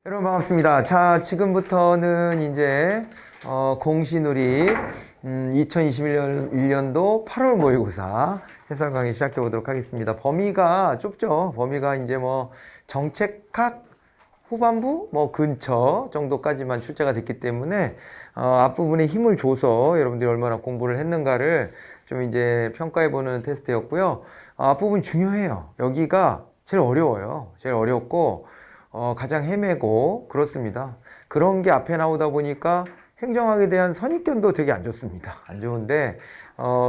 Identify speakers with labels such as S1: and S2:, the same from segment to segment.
S1: 여러분 반갑습니다. 자, 지금부터는 이제 공시누리 2021년도 8월 모의고사 해설 강의 시작해 보도록 하겠습니다. 범위가 좁죠. 범위가 이제 뭐 정책학 후반부 뭐 근처 정도까지만 출제가 됐기 때문에 앞부분에 힘을 줘서 여러분들이 얼마나 공부를 했는가를 좀 이제 평가해 보는 테스트였고요. 앞부분 중요해요. 여기가 제일 어려워요. 제일 어렵고 가장 헤매고 그렇습니다. 그런 게 앞에 나오다 보니까 행정학에 대한 선입견도 되게 안 좋습니다. 안 좋은데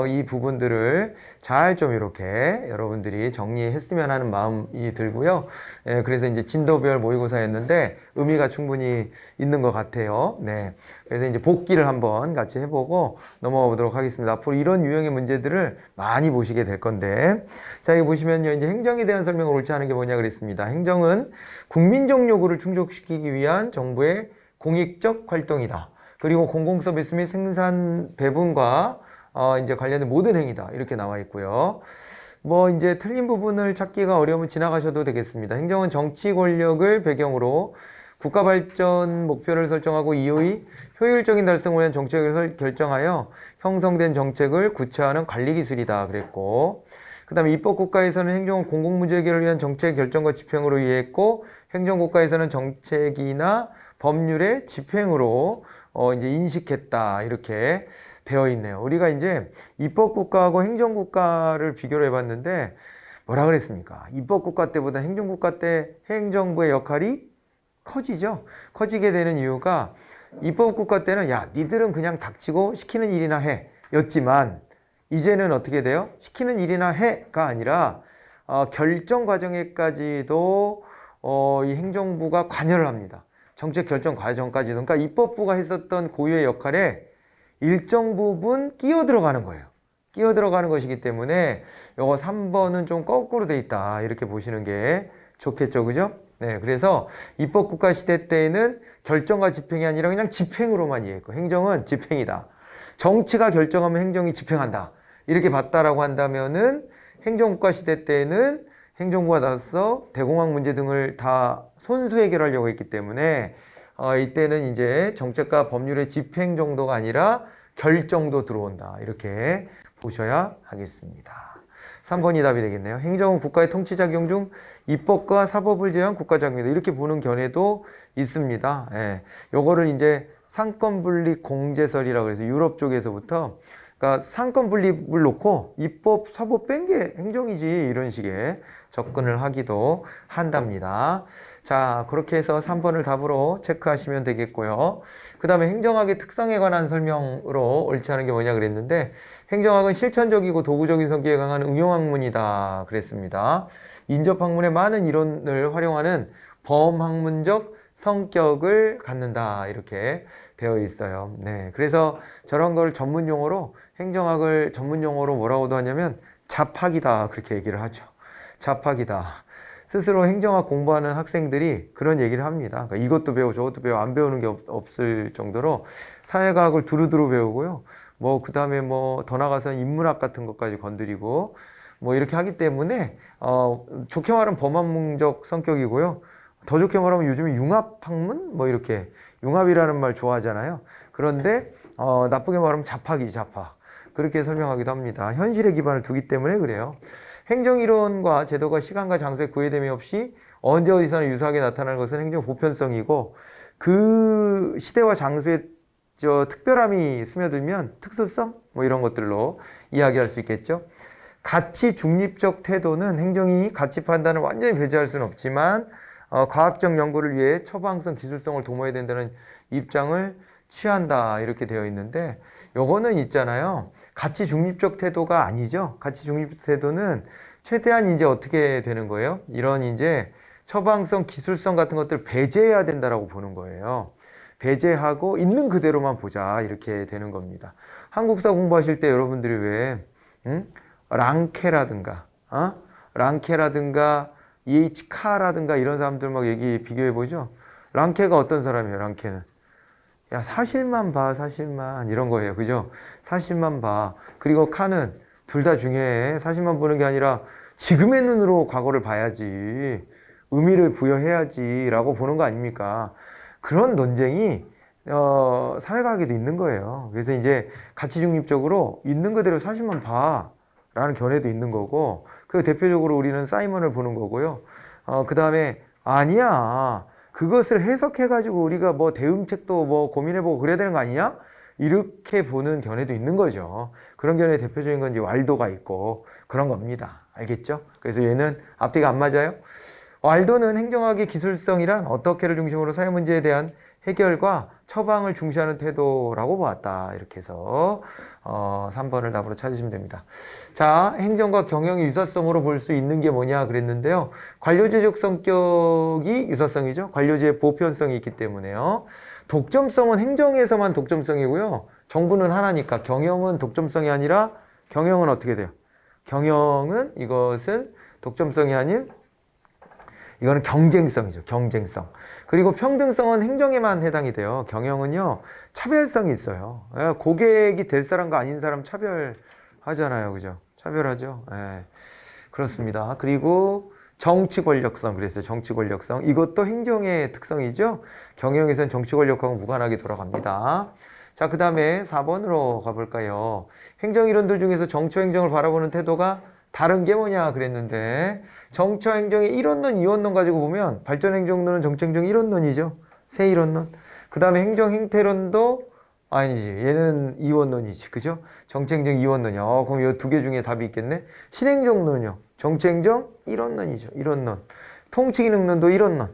S1: 이 부분들을 잘 좀 이렇게 여러분들이 정리했으면 하는 마음이 들고요. 예, 그래서 이제 진도별 모의고사였는데 의미가 충분히 있는 것 같아요. 네. 그래서 이제 복기를 한번 같이 해보고 넘어가 보도록 하겠습니다. 앞으로 이런 유형의 문제들을 많이 보시게 될 건데, 자, 여기 보시면요, 이제 행정에 대한 설명을 옳지 않은 게 뭐냐 그랬습니다. 행정은 국민적 요구를 충족시키기 위한 정부의 공익적 활동이다. 그리고 공공서비스 및 생산 배분과 이제 관련된 모든 행위다. 이렇게 나와 있고요. 뭐 이제 틀린 부분을 찾기가 어려우면 지나가셔도 되겠습니다. 행정은 정치 권력을 배경으로 국가 발전 목표를 설정하고 이의 효율적인 달성을 위한 정책을 결정하여 형성된 정책을 구체화하는 관리 기술이다 그랬고, 그 다음에 입법국가에서는 행정은 공공문제 해결을 위한 정책 결정과 집행으로 이해했고, 행정국가에서는 정책이나 법률의 집행으로 이제 인식했다 이렇게 되어 있네요. 우리가 이제 입법국가하고 행정국가를 비교를 해봤는데 뭐라 그랬습니까? 입법국가 때보다 행정국가 때 행정부의 역할이 커지죠. 커지게 되는 이유가 입법국가 때는 야, 니들은 그냥 닥치고 시키는 일이나 해 였지만, 이제는 어떻게 돼요? 시키는 일이나 해가 아니라 결정 과정에까지도 이 행정부가 관여를 합니다. 정책 결정 과정까지도. 그러니까 입법부가 했었던 고유의 역할에 일정 부분 끼어 들어가는 거예요. 끼어 들어가는 것이기 때문에 요거 3번은 좀 거꾸로 돼 있다 이렇게 보시는 게 좋겠죠, 그죠? 네, 그래서 입법국가 시대 때에는 결정과 집행이 아니라 그냥 집행으로만 이해했고, 행정은 집행이다. 정치가 결정하면 행정이 집행한다 이렇게 봤다라고 한다면은, 행정국가 시대 때에는 행정부가 나서서 대공황 문제 등을 다 손수 해결하려고 했기 때문에 이때는 이제 정책과 법률의 집행 정도가 아니라 결정도 들어온다 이렇게 보셔야 하겠습니다. 3번이 답이 되겠네요. 행정은 국가의 통치작용 중 입법과 사법을 제한 국가작용이다 이렇게 보는 견해도 있습니다. 예. 요거를 이제 상권분립 공제설이라고 해서 유럽 쪽에서부터, 그러니까 상권 분립을 놓고 입법, 사법 뺀 게 행정이지 이런 식의 접근을 하기도 한답니다. 자, 그렇게 해서 3번을 답으로 체크하시면 되겠고요. 그 다음에 행정학의 특성에 관한 설명으로 옳지 않은 게 뭐냐 그랬는데, 행정학은 실천적이고 도구적인 성격에 강한 응용학문이다 그랬습니다. 인접학문의 많은 이론을 활용하는 범학문적 성격을 갖는다 이렇게 되어 있어요. 네, 그래서 저런 걸 전문 용어로, 행정학을 전문 용어로 뭐라고도 하냐면 잡학이다 그렇게 얘기를 하죠. 잡학이다. 스스로 행정학 공부하는 학생들이 그런 얘기를 합니다. 그러니까 이것도 배워 저것도 배워 안 배우는 게 없을 정도로 사회과학을 두루두루 배우고요. 뭐 그 다음에 뭐 더 나가서 인문학 같은 것까지 건드리고 뭐 이렇게 하기 때문에 좋게 말하면 범학문적 성격이고요. 더 좋게 말하면 요즘에 융합학문 뭐 이렇게, 융합이라는 말 좋아하잖아요. 그런데 나쁘게 말하면 잡학이 잡학 그렇게 설명하기도 합니다. 현실에 기반을 두기 때문에 그래요. 행정이론과 제도가 시간과 장소에 구애됨이 없이 언제 어디서나 유사하게 나타나는 것은 행정 보편성이고, 그 시대와 장소에 특별함이 스며들면 특수성 뭐 이런 것들로 이야기할 수 있겠죠. 가치 중립적 태도는 행정이 가치 판단을 완전히 배제할 수는 없지만 과학적 연구를 위해 처방성 기술성을 도모해야 된다는 입장을 취한다 이렇게 되어 있는데, 요거는 있잖아요. 가치 중립적 태도가 아니죠. 가치 중립적 태도는 최대한 이제 어떻게 되는 거예요? 이런 이제 처방성, 기술성 같은 것들을 배제해야 된다라고 보는 거예요. 배제하고 있는 그대로만 보자 이렇게 되는 겁니다. 한국사 공부하실 때 여러분들이 왜 랑케라든가 랑케라든가 E.H. 카라든가 이런 사람들 막 비교해 보죠. 랑케가 어떤 사람이에요? 랑케는 야, 사실만 봐, 사실만 이런 거예요, 그죠? 사실만 봐. 그리고 카는 둘 다 중요해. 사실만 보는 게 아니라 지금의 눈으로 과거를 봐야지. 의미를 부여해야지라고 보는 거 아닙니까? 그런 논쟁이 사회과학에도 있는 거예요. 그래서 이제 가치 중립적으로 있는 그대로 사실만 봐라는 견해도 있는 거고, 그 대표적으로 우리는 사이먼을 보는 거고요. 그 다음에 아니야. 그것을 해석해가지고 우리가 뭐 대응책도 뭐 고민해보고 그래야 되는 거 아니냐? 이렇게 보는 견해도 있는 거죠. 그런 견해의 대표적인 건 이제 왈도가 있고 그런 겁니다. 알겠죠? 그래서 얘는 앞뒤가 안 맞아요. 왈도는 행정학의 기술성이란 어떻게를 중심으로 사회 문제에 대한 해결과 처방을 중시하는 태도라고 보았다. 이렇게 해서 3번을 답으로 찾으시면 됩니다. 자, 행정과 경영의 유사성으로 볼 수 있는 게 뭐냐 그랬는데요. 관료제적 성격이 유사성이죠. 관료제의 보편성이 있기 때문에요. 독점성은 행정에서만 독점성이고요. 정부는 하나니까 경영은 독점성이 아니라 경영은 어떻게 돼요? 경영은 이것은 독점성이 아닌 이거는 경쟁성이죠. 경쟁성. 그리고 평등성은 행정에만 해당이 돼요. 경영은요. 차별성이 있어요. 고객이 될 사람과 아닌 사람 차별하잖아요. 그죠? 차별하죠. 예. 그렇습니다. 그리고 정치 권력성. 그랬어요. 정치 권력성. 이것도 행정의 특성이죠. 경영에서는 정치 권력하고 무관하게 돌아갑니다. 자, 그 다음에 4번으로 가볼까요? 행정이론들 중에서 정처 행정을 바라보는 태도가 다른 게 뭐냐 그랬는데, 정처 행정의 일원론, 이원론 가지고 보면 발전 행정론은 정처 행정 일원론이죠. 세 일원론. 그 다음에 행정 행태론도 아니지. 얘는 이원론이지. 그죠? 정처 행정 이원론이야. 그럼 이 두 개 중에 답이 있겠네. 신행정론은요. 정처 행정 일원론이죠. 일원론. 통치기능론도 일원론.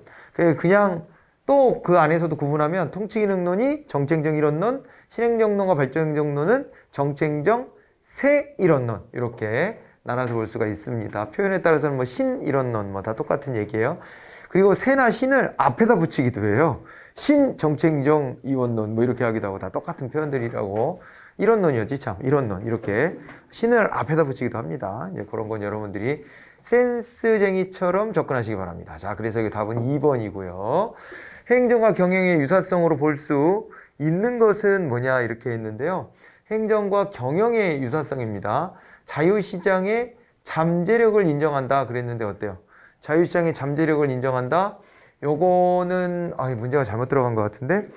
S1: 그냥 또 그 안에서도 구분하면 통치기능론이 정처 행정 일원론, 신행정론과 발전 행정론은 정처 행정 세 일원론. 이렇게 나눠서 볼 수가 있습니다. 표현에 따라서는 뭐 신 이론론 뭐 다 똑같은 얘기예요. 그리고 세나 신을 앞에다 붙이기도 해요. 신 정책정 이원론 뭐 이렇게 하기도 하고 다 똑같은 표현들이라고. 이론론이었지 참. 이론론 이렇게 신을 앞에다 붙이기도 합니다. 이제 그런 건 여러분들이 센스쟁이처럼 접근하시기 바랍니다. 자, 그래서 이 답은 2번이고요. 행정과 경영의 유사성으로 볼 수 있는 것은 뭐냐 이렇게 했는데요. 행정과 경영의 유사성입니다. 자유시장의 잠재력을 인정한다 그랬는데 어때요? 자유시장의 잠재력을 인정한다. 요거는 문제가 잘못 들어간 것 같은데,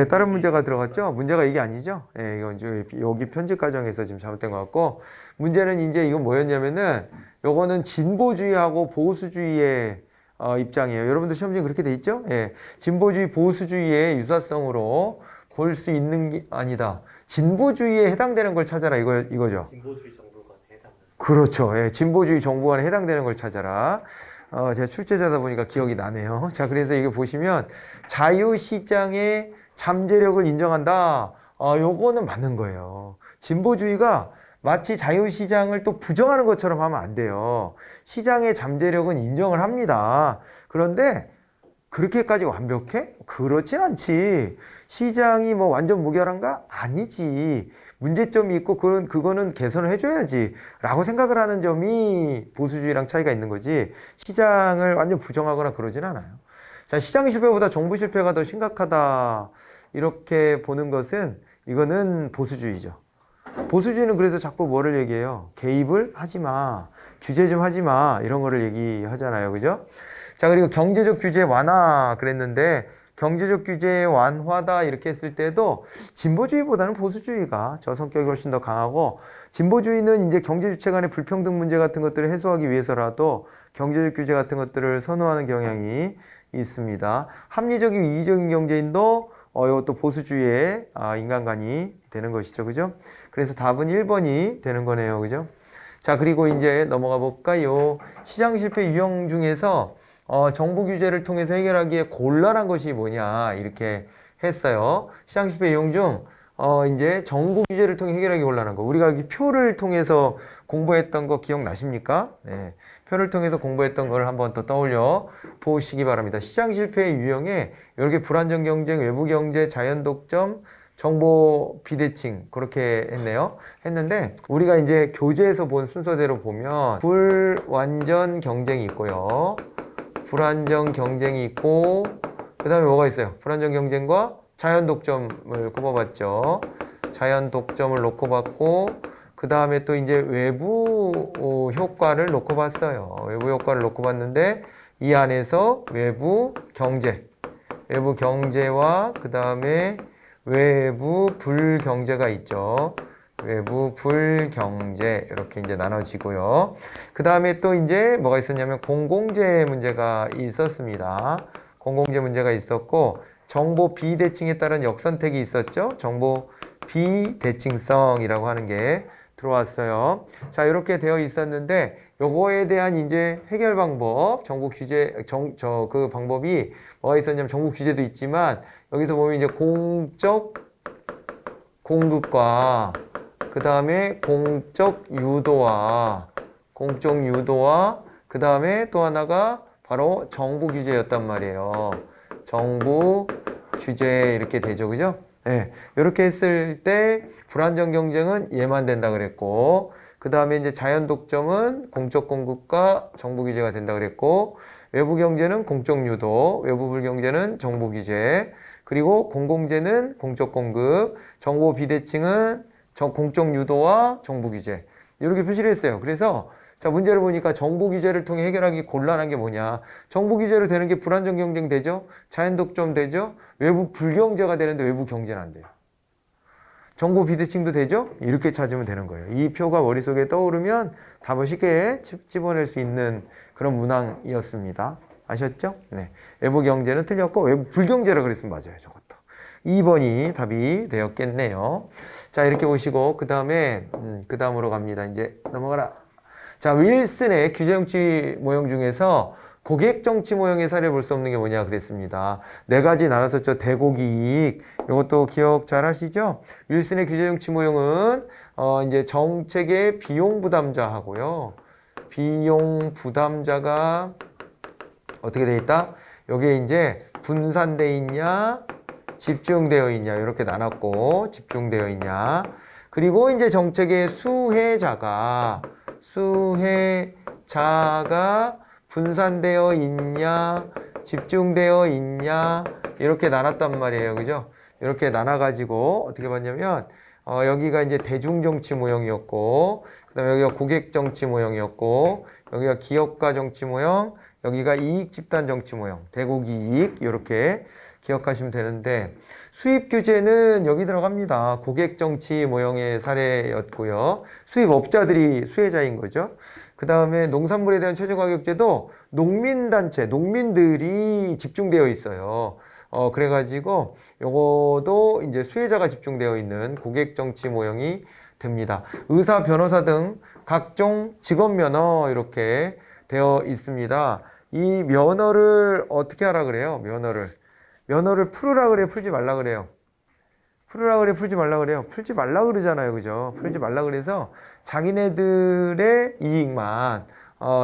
S1: 다른 문제가 들어갔죠. 문제가 이게 아니죠. 이건 이제 여기 편집 과정에서 지금 잘못된 것 같고, 문제는 이제 이건 뭐였냐면은 요거는 진보주의하고 보수주의의 입장이에요. 여러분들 시험지에 그렇게 돼 있죠. 진보주의 보수주의의 유사성으로 볼 수 있는 게 아니다. 진보주의에 해당되는 걸 찾아라 이거죠.
S2: 진보주의 정부가 해당하는.
S1: 그렇죠. 진보주의 정부안에 해당되는 걸 찾아라. 제가 출제자다 보니까 기억이 나네요. 자, 그래서 이게 보시면 자유시장의 잠재력을 인정한다. 요거는 맞는 거예요. 진보주의가 마치 자유시장을 또 부정하는 것처럼 하면 안 돼요. 시장의 잠재력은 인정을 합니다. 그런데 그렇게까지 완벽해? 그렇진 않지. 시장이 뭐 완전 무결한가? 아니지. 문제점이 있고 그거는 개선을 해줘야지 라고 생각을 하는 점이 보수주의랑 차이가 있는 거지, 시장을 완전 부정하거나 그러진 않아요. 자, 시장 실패보다 정부 실패가 더 심각하다 이렇게 보는 것은 이거는 보수주의죠. 보수주의는 그래서 자꾸 뭐를 얘기해요? 개입을 하지 마, 규제 좀 하지 마, 이런 거를 얘기하잖아요. 그죠? 자, 그리고 경제적 규제 완화 그랬는데, 경제적 규제 완화다 이렇게 했을 때도 진보주의보다는 보수주의가 저 성격이 훨씬 더 강하고, 진보주의는 이제 경제 주체 간의 불평등 문제 같은 것들을 해소하기 위해서라도 경제적 규제 같은 것들을 선호하는 경향이 있습니다. 합리적인 이기적인 경제인도 이것도 보수주의의 인간관이 되는 것이죠. 그죠? 그래서 답은 1번이 되는 거네요. 그죠? 자, 그리고 이제 넘어가 볼까요? 시장 실패 유형 중에서 정부 규제를 통해서 해결하기에 곤란한 것이 뭐냐 이렇게 했어요. 시장 실패 유형 중 이제 정부 규제를 통해 해결하기 곤란한 거. 우리가 표를 통해서 공부했던 거 기억나십니까? 네. 표를 통해서 공부했던 걸 한번 더 떠올려 보시기 바랍니다. 시장 실패의 유형에 이렇게 불안정 경쟁, 외부 경제, 자연 독점, 정보 비대칭 그렇게 했는데 우리가 이제 교재에서 본 순서대로 보면 불완전 경쟁이 있고요. 불안정 경쟁이 있고, 그 다음에 뭐가 있어요? 불안정 경쟁과 자연 독점을 꼽아봤죠. 자연 독점을 놓고 봤고, 그 다음에 또 이제 외부 효과를 놓고 봤어요. 외부 효과를 놓고 봤는데, 이 안에서 외부 경제, 외부 경제와 그 다음에 외부 불경제가 있죠. 외부 불경제 이렇게 이제 나눠지고요. 그 다음에 또 이제 뭐가 있었냐면 공공재 문제가 있었습니다. 공공재 문제가 있었고 정보 비대칭에 따른 역선택이 있었죠. 정보 비대칭성이라고 하는 게 들어왔어요. 자, 이렇게 되어 있었는데 요거에 대한 이제 해결 방법, 정보 규제 그 방법이 뭐가 있었냐면 정보 규제도 있지만 여기서 보면 이제 공적 공급과 그 다음에 공적 유도와 그 다음에 또 하나가 바로 정보 규제였단 말이에요. 정보 규제 이렇게 되죠. 그죠? 네. 이렇게 했을 때 불안정 경쟁은 얘만 된다 그랬고 그 다음에 이제 자연 독점은 공적 공급과 정보 규제가 된다 그랬고 외부 경제는 공적 유도, 외부 불경제는 정보 규제, 그리고 공공재는 공적 공급, 정보 비대칭은 공적 유도와 정보 규제 이렇게 표시를 했어요. 그래서 자, 문제를 보니까 정보 규제를 통해 해결하기 곤란한 게 뭐냐? 정보 규제로 되는 게 불안정 경쟁 되죠? 자연 독점 되죠? 외부 불경제가 되는데 외부 경제는 안 돼요. 정보 비대칭도 되죠? 이렇게 찾으면 되는 거예요. 이 표가 머릿속에 떠오르면 답을 쉽게 집어낼 수 있는 그런 문항이었습니다. 아셨죠? 네. 외부 경제는 틀렸고 외부 불경제라 그랬으면 맞아요. 저것도. 2번이 답이 되었겠네요. 자, 이렇게 보시고 그 다음에 그 다음으로 갑니다. 이제 넘어가라. 자, 윌슨의 규제정치 모형 중에서 고객정치 모형의 사례를 볼 수 없는 게 뭐냐 그랬습니다. 네 가지 나눴었죠. 대고기이익. 이것도 기억 잘 하시죠? 윌슨의 규제정치 모형은 이제 정책의 비용 부담자하고요. 비용 부담자가 어떻게 돼 있다? 여기에 이제 분산되어 있냐, 집중되어 있냐 이렇게 나눴고 집중되어 있냐. 그리고 이제 정책의 수혜자가 분산되어 있냐, 집중되어 있냐 이렇게 나눴단 말이에요. 그죠? 이렇게 나눠가지고 어떻게 봤냐면 여기가 이제 대중정치 모형이었고 그 다음에 여기가 고객정치 모형이었고 여기가 기업가 정치 모형, 여기가 이익집단 정치 모형, 대고기이익 이렇게 기억하시면 되는데 수입 규제는 여기 들어갑니다. 고객정치 모형의 사례였고요. 수입업자들이 수혜자인 거죠. 그 다음에 농산물에 대한 최저가격제도 농민단체, 농민들이 집중되어 있어요. 그래가지고 요거도 이제 수혜자가 집중되어 있는 고객정치 모형이 됩니다. 의사, 변호사 등 각종 직업 면허 이렇게 되어 있습니다. 이 면허를 어떻게 하라 그래요? 면허를 풀으라 그래요? 풀지 말라 그래요? 풀으라 그래? 풀지 말라 그래요? 풀지 말라 그러잖아요. 그죠? 풀지 말라 그래서 자기네들의 이익만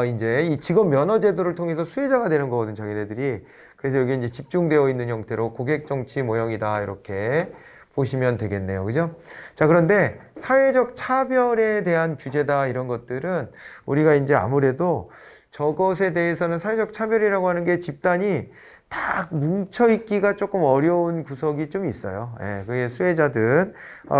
S1: 이제 이 직업 면허 제도를 통해서 수혜자가 되는 거거든, 자기네들이. 그래서 여기 이제 집중되어 있는 형태로 고객 정치 모형이다. 이렇게 보시면 되겠네요. 그죠? 자, 그런데 사회적 차별에 대한 규제다 이런 것들은 우리가 이제 아무래도 저것에 대해서는 사회적 차별이라고 하는 게 집단이 딱 뭉쳐있기가 조금 어려운 구석이 좀 있어요. 예, 그게 수혜자든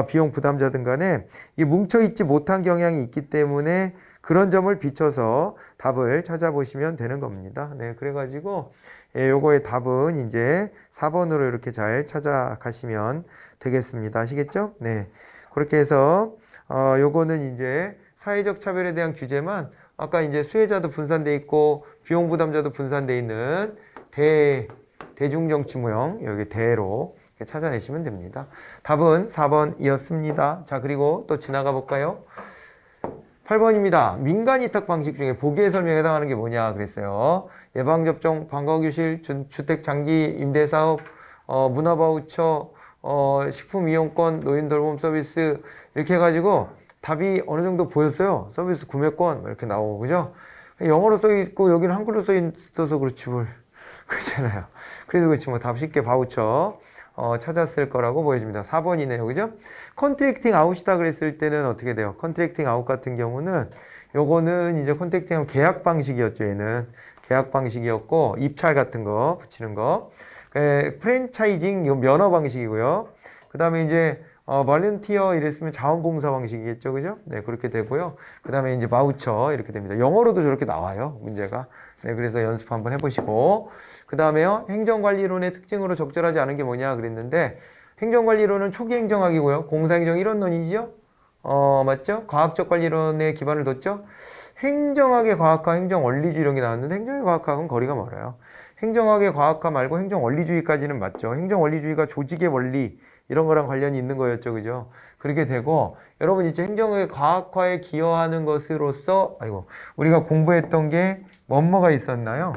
S1: 비용 부담자든 간에 이 뭉쳐있지 못한 경향이 있기 때문에 그런 점을 비춰서 답을 찾아보시면 되는 겁니다. 네, 그래가지고 예, 요거의 답은 이제 4번으로 이렇게 잘 찾아가시면 되겠습니다. 아시겠죠? 네, 그렇게 해서 요거는 이제 사회적 차별에 대한 규제만 아까 이제 수혜자도 분산돼 있고 비용 부담자도 분산돼 있는 대중정치 모형 여기 대로 찾아내시면 됩니다. 답은 4번이었습니다. 자, 그리고 또 지나가 볼까요? 8번입니다. 민간 위탁 방식 중에 보기의 설명에 해당하는 게 뭐냐 그랬어요. 예방접종, 방과교실, 주택 장기 임대사업, 문화바우처, 식품이용권, 노인돌봄 서비스 이렇게 해가지고 답이 어느 정도 보였어요. 서비스 구매권 이렇게 나오고 그죠? 영어로 써 있고 여기는 한글로 써 있어서 그렇지 뭘. 그렇잖아요. 그래서 그렇지 뭐 답 쉽게 바우처 찾았을 거라고 보여집니다. 4번이네요. 그죠? 컨트랙팅 아웃이다 그랬을 때는 어떻게 돼요? 컨트랙팅 아웃 같은 경우는 요거는 이제 컨트랙팅 하면 계약 방식이었죠. 얘는 계약 방식이었고 입찰 같은 거 붙이는 거. 프랜차이징 요 면허 방식이고요. 그 다음에 이제 volunteer 이랬으면 자원봉사 방식이겠죠, 그죠? 네, 그렇게 되고요. 그 다음에 이제 바우처 이렇게 됩니다. 영어로도 저렇게 나와요, 문제가. 네, 그래서 연습 한번 해보시고. 그 다음에요, 행정관리론의 특징으로 적절하지 않은 게 뭐냐 그랬는데, 행정관리론은 초기 행정학이고요. 공사행정 이론론이죠? 맞죠? 과학적 관리론에 기반을 뒀죠? 행정학의 과학화, 행정원리주의 이런 게 나왔는데, 행정의 과학학은 거리가 멀어요. 행정학의 과학화 말고 행정원리주의까지는 맞죠. 행정원리주의가 조직의 원리, 이런 거랑 관련이 있는 거였죠, 그죠? 그렇게 되고, 여러분 이제 행정의 과학화에 기여하는 것으로서, 우리가 공부했던 게 뭐뭐가 있었나요?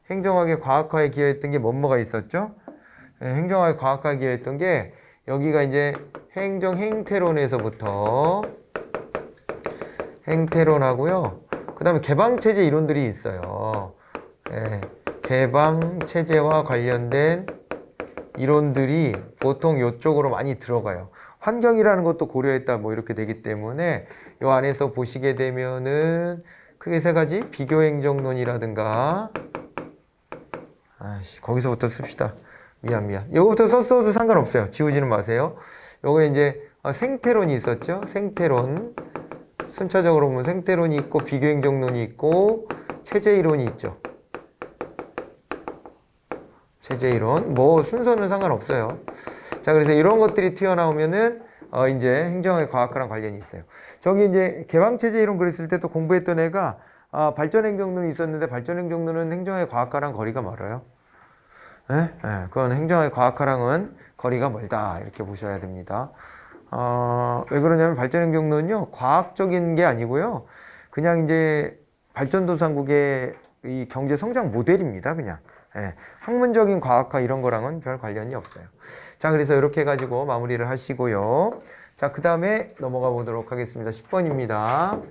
S1: 행정학의 과학화에 기여했던 게 뭐뭐가 있었죠? 네, 행정학의 과학화에 기여했던 게, 여기가 이제 행정 행태론에서부터, 행태론하고요. 그 다음에 개방체제 이론들이 있어요. 네, 개방체제와 관련된 이론들이 보통 이쪽으로 많이 들어가요. 환경이라는 것도 고려했다 뭐 이렇게 되기 때문에 이 안에서 보시게 되면은 크게 세 가지 비교행정론이라든가 거기서부터 씁시다. 미안. 이거부터 썼어도 상관없어요. 지우지는 마세요. 요거 이제 생태론이 있었죠. 생태론. 순차적으로 보면 생태론이 있고 비교행정론이 있고 체제이론이 있죠. 체제이론. 뭐 순서는 상관없어요. 자, 그래서 이런 것들이 튀어나오면은 이제 행정의 과학화랑 관련이 있어요. 저기 이제 개방체제이론 그랬을 때 또 공부했던 애가 발전행정론이 있었는데 발전행정론은 행정의 과학화랑 거리가 멀어요. 네? 네, 그건 행정의 과학화랑은 거리가 멀다 이렇게 보셔야 됩니다. 왜 그러냐면 발전행정론은요 과학적인 게 아니고요 그냥 이제 발전도상국의 이 경제 성장 모델입니다. 그냥 학문적인 과학화 이런 거랑은 별 관련이 없어요. 자, 그래서 이렇게 해가지고 마무리를 하시고요. 자, 그 다음에 넘어가 보도록 하겠습니다. 10번입니다.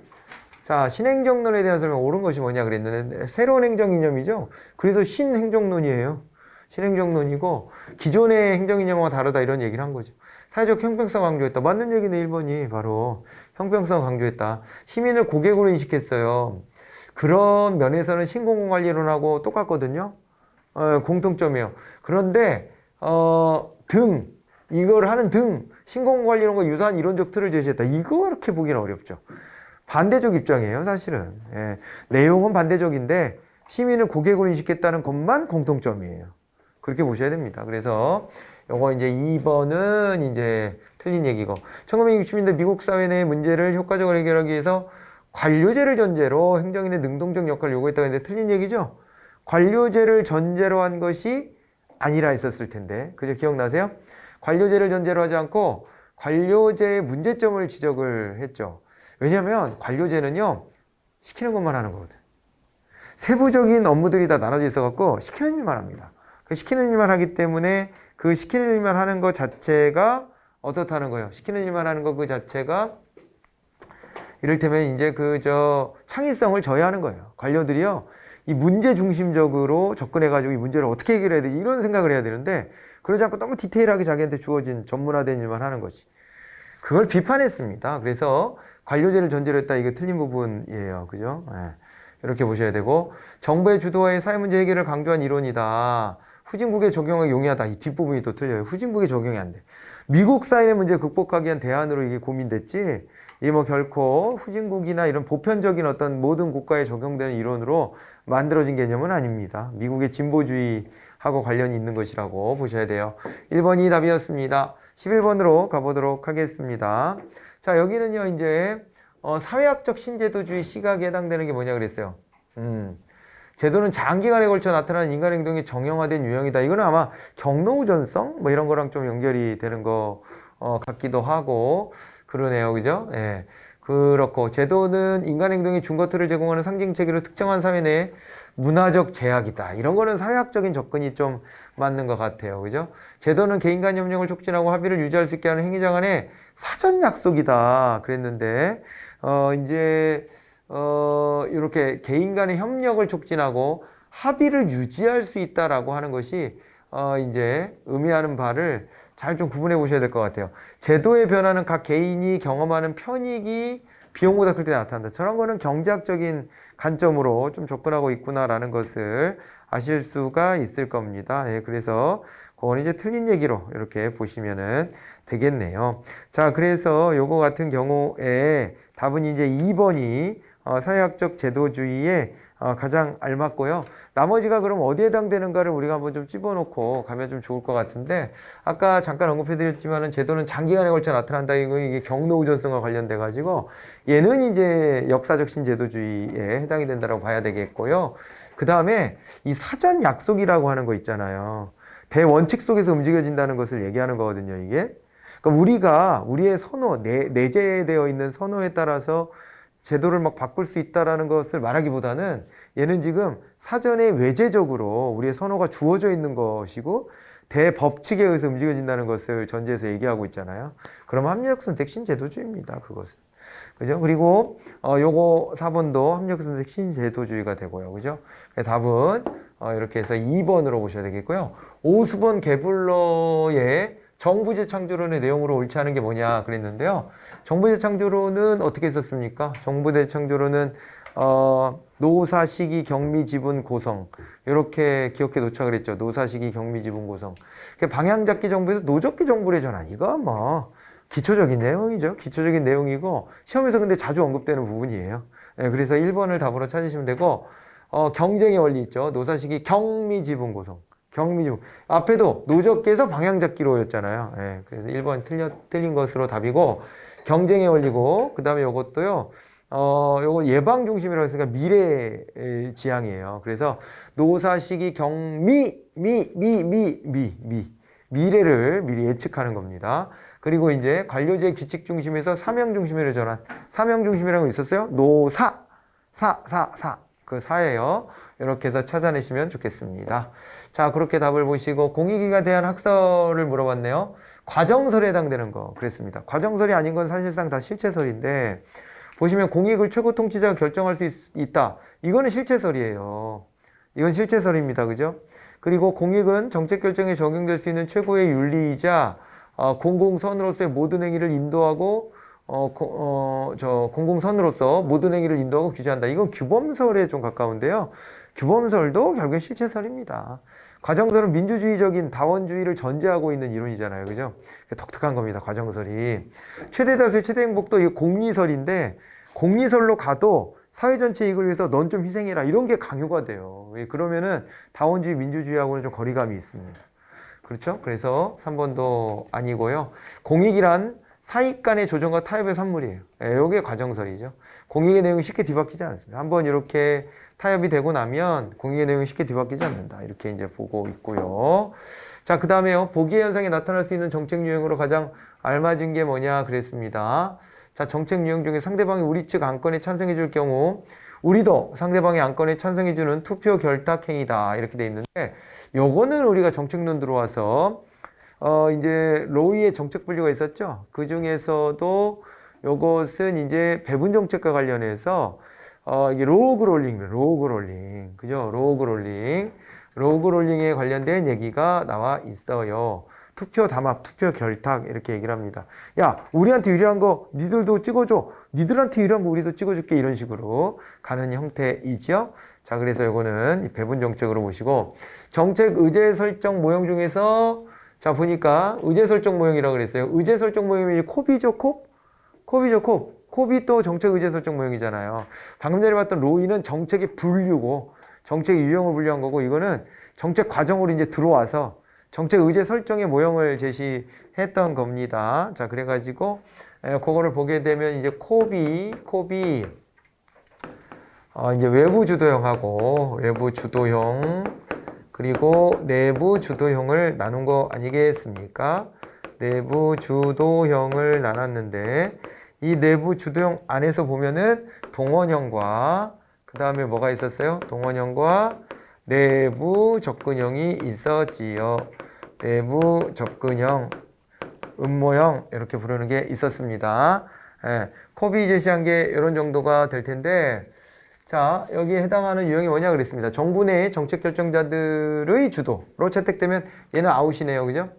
S1: 자, 신행정론에 대한 설명 옳은 것이 뭐냐 그랬는데 새로운 행정 이념이죠. 그래서 신행정론이에요. 신행정론이고 기존의 행정 이념과 다르다 이런 얘기를 한 거죠. 사회적 형평성 강조했다. 맞는 얘기는 1번이 바로 형평성 강조했다. 시민을 고객으로 인식했어요. 그런 면에서는 신공공관리론하고 똑같거든요. 공통점이에요. 그런데 이걸 하는 신공공관리론과 유사한 이론적 틀을 제시했다. 이거 이렇게 보기는 어렵죠. 반대적 입장이에요, 사실은. 내용은 반대적인데 시민을 고객으로 인식했다는 것만 공통점이에요. 그렇게 보셔야 됩니다. 그래서 요거 이제 2번은 이제 틀린 얘기고 1960년대 미국 사회 내 문제를 효과적으로 해결하기 위해서 관료제를 전제로 행정인의 능동적 역할을 요구했다고 했는데 틀린 얘기죠. 관료제를 전제로 한 것이 아니라 있었을 텐데 그죠? 기억나세요? 관료제를 전제로 하지 않고 관료제의 문제점을 지적을 했죠. 왜냐하면 관료제는요 시키는 것만 하는 거거든. 세부적인 업무들이 다 나눠져 있어 갖고 시키는 일만 합니다. 그 시키는 일만 하기 때문에 그 시키는 일만 하는 것 자체가 어떻다는 거예요? 시키는 일만 하는 것 그 자체가 이를테면 이제 창의성을 저해하는 거예요. 관료들이요. 이 문제 중심적으로 접근해가지고 이 문제를 어떻게 해결해야 되지? 이런 생각을 해야 되는데 그러지 않고 너무 디테일하게 자기한테 주어진 전문화된 일만 하는 거지. 그걸 비판했습니다. 그래서 관료제를 전제로 했다. 이게 틀린 부분이에요. 그죠? 이렇게 보셔야 되고 정부의 주도하에 사회 문제 해결을 강조한 이론이다. 후진국에 적용하기 용이하다. 이 뒷부분이 또 틀려요. 후진국에 적용이 안 돼. 미국 사회의 문제 극복하기 위한 대안으로 이게 고민됐지. 이 뭐 결코 후진국이나 이런 보편적인 어떤 모든 국가에 적용되는 이론으로 만들어진 개념은 아닙니다. 미국의 진보주의하고 관련이 있는 것이라고 보셔야 돼요. 1번이 답이었습니다. 11번으로 가보도록 하겠습니다. 자, 여기는요, 이제, 사회학적 신제도주의 시각에 해당되는 게 뭐냐 그랬어요. 제도는 장기간에 걸쳐 나타나는 인간 행동이 정형화된 유형이다. 이거는 아마 경로우전성? 뭐 이런 거랑 좀 연결이 되는 거, 같기도 하고, 그러네요. 그죠? 예. 그렇고, 제도는 인간 행동의 준거틀을 제공하는 상징 체계로 특정한 사회 내에 문화적 제약이다. 이런 거는 사회학적인 접근이 좀 맞는 것 같아요. 그죠? 제도는 개인 간 협력을 촉진하고 합의를 유지할 수 있게 하는 행위자 간의 사전 약속이다. 그랬는데, 이렇게 개인 간의 협력을 촉진하고 합의를 유지할 수 있다라고 하는 것이, 이제 의미하는 바를 잘 좀 구분해 보셔야 될 것 같아요. 제도의 변화는 각 개인이 경험하는 편익이 비용보다 클 때 나타난다. 저런 거는 경제학적인 관점으로 좀 접근하고 있구나라는 것을 아실 수가 있을 겁니다. 그래서 그거는 이제 틀린 얘기로 이렇게 보시면은 되겠네요. 자, 그래서 요거 같은 경우에 답은 이제 2번이 사회학적 제도주의에 가장 알맞고요. 나머지가 그럼 어디에 해당되는가를 우리가 한번 좀 집어넣고 가면 좀 좋을 것 같은데, 아까 잠깐 언급해드렸지만은 제도는 장기간에 걸쳐 나타난다. 이게 경로우전성과 관련돼 가지고 얘는 이제 역사적 신제도주의에 해당이 된다고 봐야 되겠고요. 그 다음에 이 사전 약속이라고 하는 거 있잖아요. 대원칙 속에서 움직여진다는 것을 얘기하는 거거든요, 이게. 그러니까 우리가 우리의 선호, 내재되어 있는 선호에 따라서 제도를 막 바꿀 수 있다라는 것을 말하기보다는 얘는 지금 사전에 외재적으로 우리의 선호가 주어져 있는 것이고 대법칙에 의해서 움직여진다는 것을 전제해서 얘기하고 있잖아요. 그럼 합리적선택 신제도주의입니다, 그것은. 그죠? 그리고 요거 4번도 합리적선택 신제도주의가 되고요. 그죠? 답은 이렇게 해서 2번으로 보셔야 되겠고요. 오스본 게블러의 정부제 창조론의 내용으로 옳지 않은 게 뭐냐 그랬는데요. 정부제 창조론은 어떻게 했었습니까? 정부제 창조론은 노사, 시기, 경미, 지분, 고성 이렇게 기억해 놓자 그랬죠. 노사, 시기, 경미, 지분, 고성. 방향잡기 정부에서 노적기 정부의 전환. 이거 뭐 기초적인 내용이죠. 기초적인 내용이고 시험에서 근데 자주 언급되는 부분이에요. 네, 그래서 1번을 답으로 찾으시면 되고 경쟁의 원리 있죠. 노사, 시기, 경미, 지분, 고성. 경미지분. 앞에도 노적기에서 방향잡기로였잖아요. 예, 그래서 1번 틀린 것으로 답이고, 경쟁의 원리고, 그 다음에 요것도요, 요거 예방 중심이라고 했으니까 미래 지향이에요. 그래서 노사, 시기, 경미, 미래를 미리 예측하는 겁니다. 그리고 이제 관료제 규칙 중심에서 사명 중심으로 전환. 사명 중심이라는 거 있었어요? 노사, 그 사예요. 이렇게 해서 찾아내시면 좋겠습니다. 자, 그렇게 답을 보시고 공익이가 대한 학설을 물어봤네요. 과정설에 해당되는 거 그랬습니다. 과정설이 아닌 건 사실상 다 실체설인데 보시면 공익을 최고 통치자가 결정할 수 있다. 이거는 실체설이에요. 이건 실체설입니다. 그죠? 그리고 공익은 정책 결정에 적용될 수 있는 최고의 윤리이자 공공선으로서의 모든 행위를 인도하고 공공선으로서 모든 행위를 인도하고 규제한다. 이건 규범설에 좀 가까운데요. 규범설도 결국엔 실체설입니다. 과정설은 민주주의적인 다원주의를 전제하고 있는 이론이잖아요. 그죠? 독특한 겁니다. 과정설이. 최대 다수의 최대 행복도 이 공리설인데 공리설로 가도 사회 전체 이익을 위해서 넌 좀 희생해라. 이런 게 강요가 돼요. 그러면은 다원주의, 민주주의하고는 좀 거리감이 있습니다. 그렇죠? 그래서 3번도 아니고요. 공익이란 사익 간의 조정과 타협의 산물이에요. 이게 과정설이죠. 공익의 내용이 쉽게 뒤바뀌지 않습니다. 한번 이렇게 타협이 되고 나면 공익의 내용이 쉽게 뒤바뀌지 않는다. 이렇게 이제 보고 있고요. 자, 그 다음에요. 보기의 현상이 나타날 수 있는 정책 유형으로 가장 알맞은 게 뭐냐 그랬습니다. 자, 정책 유형 중에 상대방이 우리 측 안건에 찬성해 줄 경우 우리도 상대방의 안건에 찬성해 주는 투표 결탁 행위다. 이렇게 돼 있는데 요거는 우리가 정책론 들어와서 이제 로이의 정책 분류가 있었죠. 그 중에서도 요것은 이제 배분 정책과 관련해서 이게 로그 롤링, 그죠? 로그 롤링에 관련된 얘기가 나와 있어요. 투표 담합, 투표 결탁 이렇게 얘기를 합니다. 야, 우리한테 유리한 거 니들도 찍어줘. 니들한테 유리한 거 우리도 찍어줄게. 이런 식으로 가는 형태이죠. 자, 그래서 이거는 배분 정책으로 보시고 정책 의제 설정 모형 중에서 자, 보니까 의제 설정 모형이라고 그랬어요. 의제 설정 모형이 콥이죠, 콥? 콥이죠, 콥. 콥이 또 정책 의제 설정 모형이잖아요. 방금 전에 봤던 로이는 정책의 분류고 정책 유형을 분류한 거고 이거는 정책 과정으로 이제 들어와서 정책 의제 설정의 모형을 제시했던 겁니다. 자, 그래가지고 그거를 보게 되면 이제 콥이 이제 외부 주도형하고 외부 주도형 그리고 내부 주도형을 나눈 거 아니겠습니까? 내부 주도형을 나눴는데 이 내부 주도형 안에서 보면은 동원형과 그 다음에 뭐가 있었어요? 동원형과 내부 접근형이 있었지요. 내부 접근형, 음모형 이렇게 부르는 게 있었습니다. 콥이 제시한 게 이런 정도가 될 텐데 자, 여기에 해당하는 유형이 뭐냐 그랬습니다. 정부 내의 정책 결정자들의 주도로 채택되면 얘는 아웃이네요. 그죠?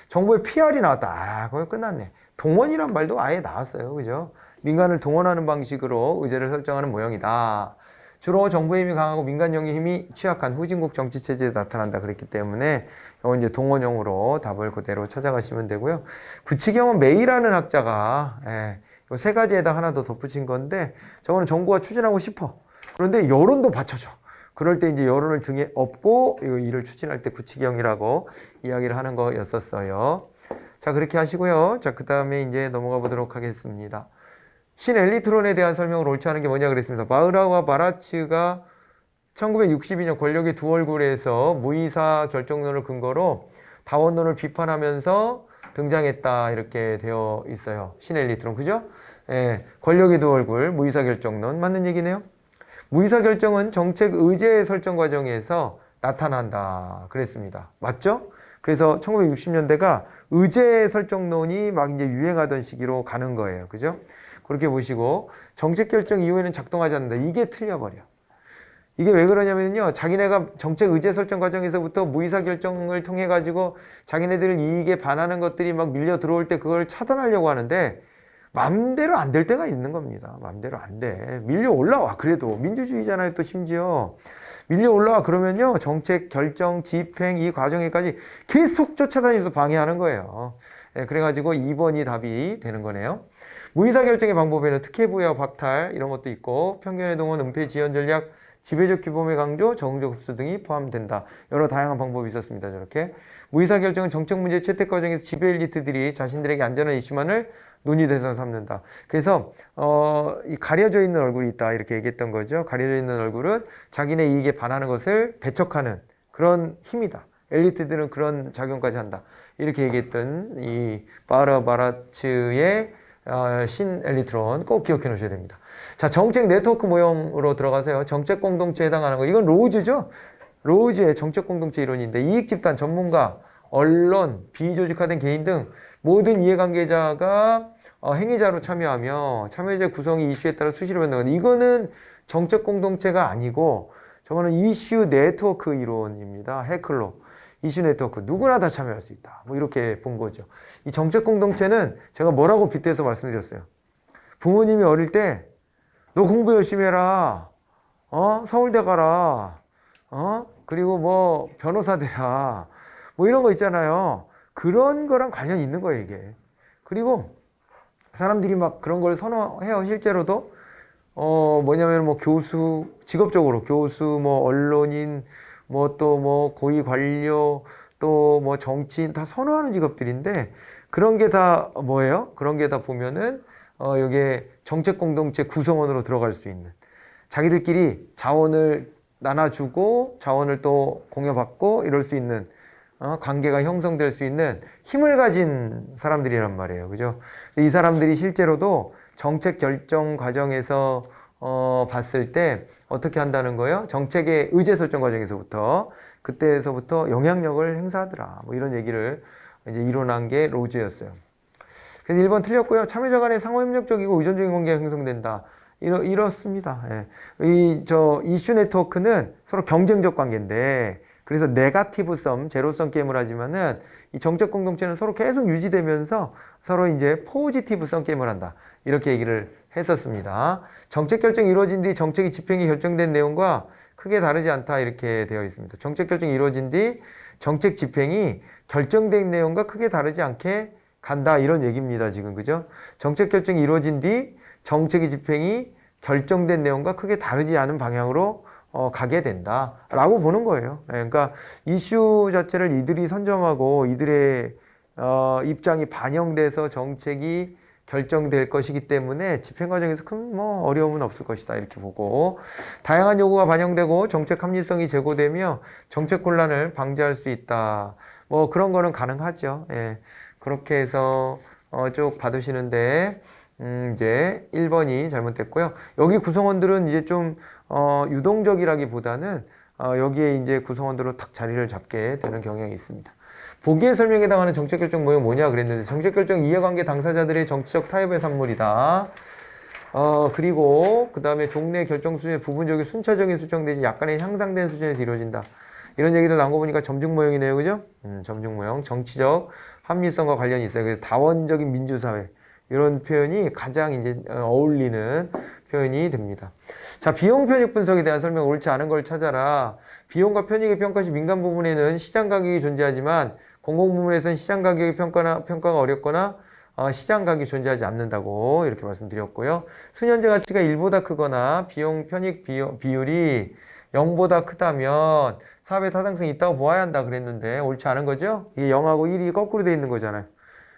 S1: 정부의 PR이 나왔다. 거기 끝났네. 동원이란 말도 아예 나왔어요. 그죠? 민간을 동원하는 방식으로 의제를 설정하는 모형이다. 주로 정부의 힘이 강하고 민간 영의 힘이 취약한 후진국 정치 체제에서 나타난다 그랬기 때문에 이건 이제 동원형으로 답을 그대로 찾아가시면 되고요. 구치경은 메이라는 학자가 이 세 가지에다 하나 더 덧붙인 건데 저거는 정부가 추진하고 싶어. 그런데 여론도 받쳐줘. 그럴 때 이제 여론을 등에 업고 이 일을 추진할 때 구치경이라고 이야기를 하는 거였었어요. 자, 그렇게 하시고요. 자, 그 다음에 이제 넘어가 보도록 하겠습니다. 신엘리트론에 대한 설명을 옳지 않은 게 뭐냐 그랬습니다. 바흐라우와 바라츠가 1962년 권력의 두 얼굴에서 무의사 결정론을 근거로 다원론을 비판하면서 등장했다 이렇게 되어 있어요. 신엘리트론 그죠? 예, 권력의 두 얼굴 무의사 결정론 맞는 얘기네요. 무의사 결정은 정책 의제 설정 과정에서 나타난다 그랬습니다. 맞죠? 그래서 1960년대가 의제 설정론이 막 이제 유행하던 시기로 가는 거예요. 그죠? 그렇게 보시고 정책 결정 이후에는 작동하지 않는다. 이게 틀려버려. 이게 왜 그러냐면요. 자기네가 정책 의제 설정 과정에서부터 무의사 결정을 통해 가지고 자기네들 이익에 반하는 것들이 막 밀려 들어올 때 그걸 차단하려고 하는데 맘대로 안 될 때가 있는 겁니다. 맘대로 안 돼. 밀려 올라와. 그래도 민주주의잖아요. 또 심지어 밀려 올라와 그러면요. 정책 결정, 집행 이 과정에까지 계속 쫓아다니면서 방해하는 거예요. 그래가지고 2번이 답이 되는 거네요. 무의사결정의 방법에는 특혜부여, 박탈 이런 것도 있고 편견의 동원, 은폐, 지연 전략, 지배적 규범의 강조, 적응적 흡수 등이 포함된다. 여러 다양한 방법이 있었습니다. 저렇게 무의사결정은 정책 문제 채택 과정에서 지배 엘리트들이 자신들에게 안전한 이슈만을 논의 대상 삼는다. 그래서 이 가려져 있는 얼굴이 있다 이렇게 얘기했던 거죠. 가려져 있는 얼굴은 자기네 이익에 반하는 것을 배척하는 그런 힘이다. 엘리트들은 그런 작용까지 한다. 이렇게 얘기했던 이 바르바라츠의 신 엘리트론 꼭 기억해 놓으셔야 됩니다. 자, 정책 네트워크 모형으로 들어가세요. 정책 공동체에 해당하는 거. 이건 로우즈죠? 로우즈의 정책 공동체 이론인데 이익 집단, 전문가, 언론, 비조직화된 개인 등 모든 이해관계자가 행위자로 참여하며 참여자 구성이 이슈에 따라 수시로 변동하는 이거는 정책 공동체가 아니고 저거는 이슈 네트워크 이론입니다. 해클로. 이슈 네트워크 누구나 다 참여할 수 있다. 뭐 이렇게 본 거죠. 이 정책 공동체는 제가 뭐라고 빗대서 말씀드렸어요. 부모님이 어릴 때 너 공부 열심히 해라. 서울대 가라. 그리고 뭐 변호사 되라. 뭐 이런 거 있잖아요. 그런 거랑 관련이 있는 거예요, 이게. 그리고 사람들이 막 그런 걸 선호해요, 실제로도. 뭐냐면 뭐 교수, 직업적으로 교수, 뭐 언론인, 뭐 또 뭐 고위 관료, 또 뭐 정치인 다 선호하는 직업들인데 그런 게 다 뭐예요? 그런 게 다 보면은 이게 정책 공동체 구성원으로 들어갈 수 있는 자기들끼리 자원을 나눠주고 자원을 또 공여받고 이럴 수 있는 관계가 형성될 수 있는 힘을 가진 사람들이란 말이에요. 그죠? 이 사람들이 실제로도 정책 결정 과정에서 봤을 때 어떻게 한다는 거예요? 정책의 의제 설정 과정에서부터 그때에서부터 영향력을 행사하더라. 뭐 이런 얘기를 이제 이론한 게 로즈였어요. 그래서 1번 틀렸고요. 참여자 간의 상호협력적이고 의존적인 관계가 형성된다. 이렇습니다. 예. 이슈 네트워크는 서로 경쟁적 관계인데 그래서 네가티브 썸, 제로섬 게임을 하지만은 이 정책 공동체는 서로 계속 유지되면서 서로 이제 포지티브 썸 게임을 한다. 이렇게 얘기를 했었습니다. 정책 결정이 이루어진 뒤 정책이 집행이 결정된 내용과 크게 다르지 않다. 이렇게 되어 있습니다. 정책 결정이 이루어진 뒤 정책 집행이 결정된 내용과 크게 다르지 않게 간다. 이런 얘기입니다. 지금 그죠? 정책 결정이 이루어진 뒤 정책의 집행이 결정된 내용과 크게 다르지 않은 방향으로 가게 된다 라고 보는 거예요. 그러니까 이슈 자체를 이들이 선점하고 이들의 입장이 반영돼서 정책이 결정될 것이기 때문에 집행 과정에서 큰 뭐 어려움은 없을 것이다 이렇게 보고 다양한 요구가 반영되고 정책 합리성이 제고되며 정책 혼란을 방지할 수 있다. 뭐 그런 거는 가능하죠. 예. 그렇게 해서 쭉 받으시는데 이제 1번이 잘못됐고요. 여기 구성원들은 이제 좀 유동적이라기보다는 여기에 이제 구성원들로 탁 자리를 잡게 되는 경향이 있습니다. 보기의 설명에 해당하는 정책 결정 모형 뭐냐 그랬는데 정책 결정 이해관계 당사자들의 정치적 타협의 산물이다. 그리고 그 다음에 종래 결정 수준의 부분적인 순차적인 수정되지 약간의 향상된 수준에서 이루어진다. 이런 얘기들 나온 거 보니까 점중 모형이네요. 그죠? 점중 모형. 정치적 합리성과 관련이 있어요. 그래서 다원적인 민주사회. 이런 표현이 가장 이제 어울리는 표현이 됩니다. 자, 비용 편익 분석에 대한 설명 옳지 않은 걸 찾아라. 비용과 편익의 평가 시 민간 부분에는 시장 가격이 존재하지만 공공 부문에서는 시장 가격의 평가가 어렵거나 시장 가격이 존재하지 않는다고 이렇게 말씀드렸고요. 순현재 가치가 1보다 크거나 비용 편익 비율이 0보다 크다면 사업의 타당성이 있다고 보아야 한다 그랬는데 옳지 않은 거죠? 이게 0하고 1이 거꾸로 돼 있는 거잖아요.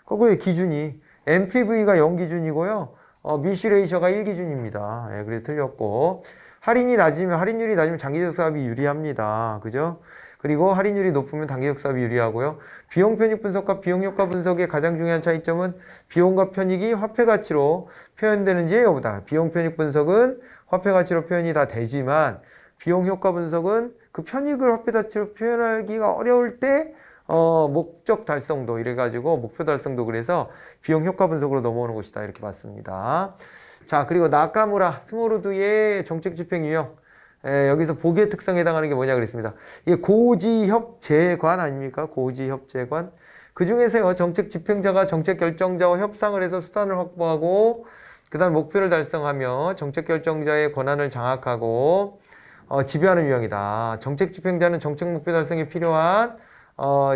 S1: 거꾸로 기준이 NPV가 0 기준이고요. 미시 레이셔가 1 기준입니다. 예, 그래서 틀렸고 할인율이 낮으면 장기적 사업이 유리합니다. 그죠? 그리고 할인율이 높으면 단기적 사업이 유리하고요. 비용 편익 분석과 비용 효과 분석의 가장 중요한 차이점은 비용과 편익이 화폐 가치로 표현되는지 여부다. 비용 편익 분석은 화폐 가치로 표현이 다 되지만 비용 효과 분석은 그 편익을 화폐 가치로 표현하기가 어려울 때 목적 달성도 이래가지고 목표 달성도 그래서 비용 효과 분석으로 넘어오는 것이다 이렇게 봤습니다. 자, 그리고 나카무라 스모르드의 정책 집행 유형. 여기서 보기의 특성에 해당하는 게 뭐냐 그랬습니다. 이게 고지협재관 아닙니까? 고지협재관. 그 중에서요, 정책 집행자가 정책 결정자와 협상을 해서 수단을 확보하고, 그 다음 목표를 달성하며 정책 결정자의 권한을 장악하고, 지배하는 유형이다. 정책 집행자는 정책 목표 달성에 필요한,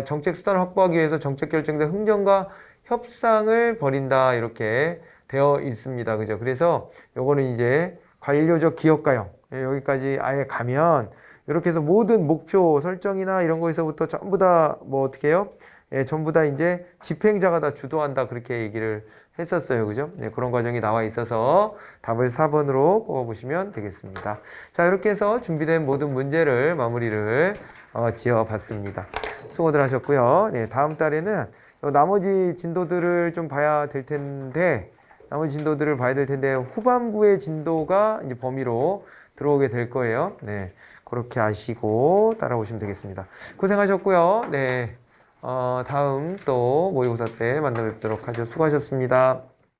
S1: 정책 수단을 확보하기 위해서 정책 결정자 흥정과 협상을 벌인다. 이렇게 되어 있습니다. 그죠? 그래서 요거는 이제 관료적 기업가형. 여기까지 아예 가면 이렇게 해서 모든 목표 설정이나 이런 거에서부터 전부 다 뭐 어떻게 해요? 전부 다 이제 집행자가 다 주도한다 그렇게 얘기를 했었어요. 그죠? 네, 그런 과정이 나와 있어서 답을 4번으로 꼽아보시면 되겠습니다. 자, 이렇게 해서 준비된 모든 문제를 마무리를 지어 봤습니다. 수고들 하셨고요. 네, 다음 달에는 나머지 진도들을 좀 봐야 될 텐데 후반부의 진도가 이제 범위로 들어오게 될 거예요. 네, 그렇게 아시고 따라오시면 되겠습니다. 고생하셨고요. 네, 다음 또 모의고사 때 만나 뵙도록 하죠. 수고하셨습니다.